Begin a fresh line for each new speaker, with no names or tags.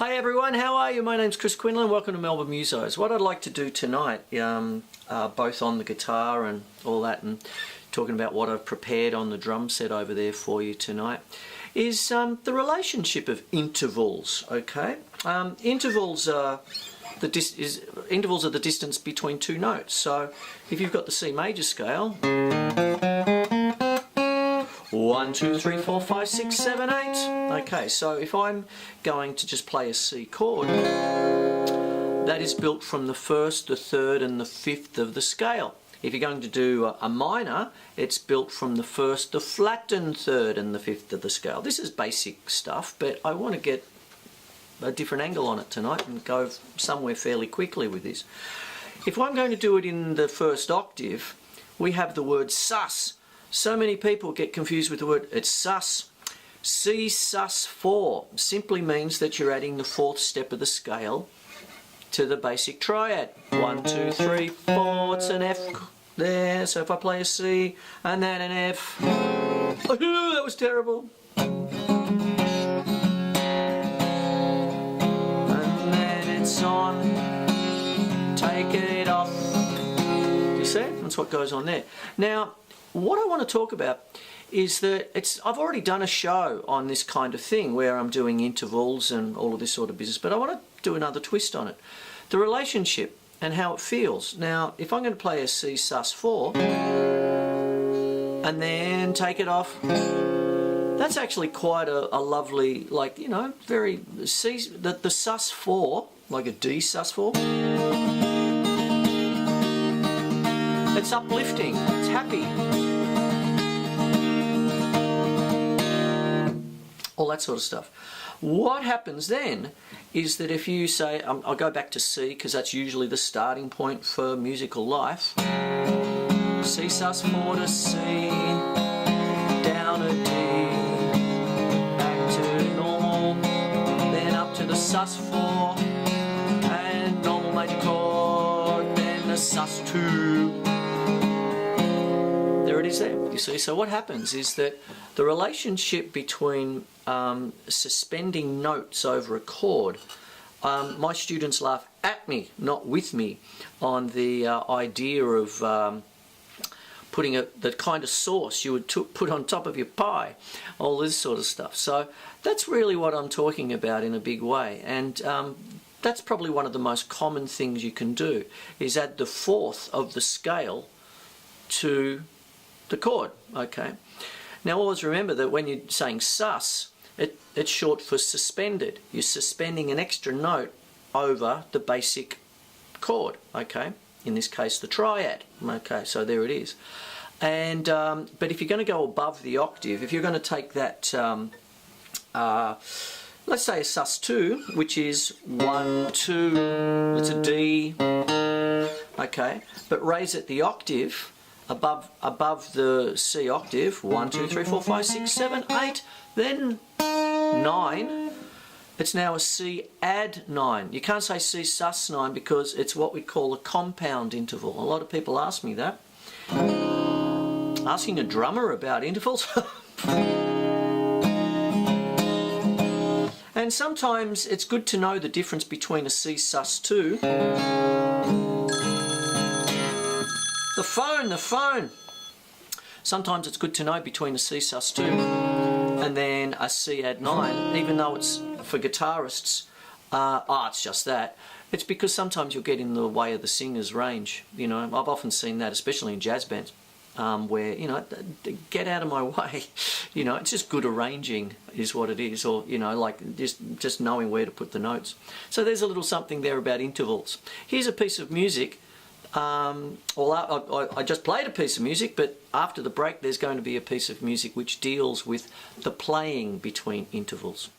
Hi everyone, how are you? My name's Quinlan. Welcome to Melbourne Musos. What I'd like to do tonight, both on the guitar and all that, and talking about what I've prepared on the drum set over there for you tonight, is the relationship of intervals. Okay, intervals are the distance between two notes. So if you've got the C major scale, 1, 2, 3, 4, 5, 6, 7, 8. Okay, so if I'm going to just play a C chord, that is built from the first, the third and the fifth of the scale. If you're going to do a minor, it's built from the first, the flattened third and the fifth of the scale. This is basic stuff, but I want to get a different angle on it tonight and go somewhere fairly quickly with this. If I'm going to do it in the first octave, we have the word sus. So many people get confused with the word, it's sus. C sus4 simply means that you're adding the fourth step of the scale to the basic triad. 1, 2, 3, 4, it's an F there, so if I play a C and then an F, oh, that was terrible. And then it's on, take it off. You see? That's what goes on there. Now, what I want to talk about is that I've already done a show on this kind of thing where I'm doing intervals and all of this sort of business, but I want to do another twist on it. The relationship and how it feels. Now, if I'm going to play a C sus4 and then take it off, that's actually quite a lovely, like, you know, very C, the sus4, like a D sus4. It's uplifting, it's happy. All that sort of stuff. What happens then is that if you say, I'll go back to C because that's usually the starting point for musical life. C sus4 to C, down a D, back to normal, then up to the sus4, and normal major chord, then the sus2. There it is there, you see. So what happens is that the relationship between suspending notes over a chord, my students laugh at me, not with me, on the idea of putting the kind of sauce you would put on top of your pie, all this sort of stuff. So that's really what I'm talking about in a big way, and that's probably one of the most common things you can do, is add the fourth of the scale to the chord. Okay. Now always remember that when you're saying sus, it's short for suspended. You're suspending an extra note over the basic chord, okay? In this case, the triad. Okay, so there it is. And but if you're going to go above the octave, if you're going to take that, let's say a sus2, which is 1, 2, it's a D, okay, but raise it the octave above the C octave, 1, 2, 3, 4, 5, 6, 7, 8, then 9. It's now a C add 9. You can't say C sus9 because it's what we call a compound interval. A lot of people ask me that. Asking a drummer about intervals. And sometimes it's good to know the difference between a C sus2. The phone! Sometimes it's good to know between a C sus2 and then a C add 9, even though it's, for guitarists, it's just that. It's because sometimes you'll get in the way of the singer's range. You know, I've often seen that, especially in jazz bands, where, you know, get out of my way. You know, it's just good arranging is what it is, or, you know, like just knowing where to put the notes. So there's a little something there about intervals. Here's a piece of music. I just played a piece of music, but after the break there's going to be a piece of music which deals with the playing between intervals.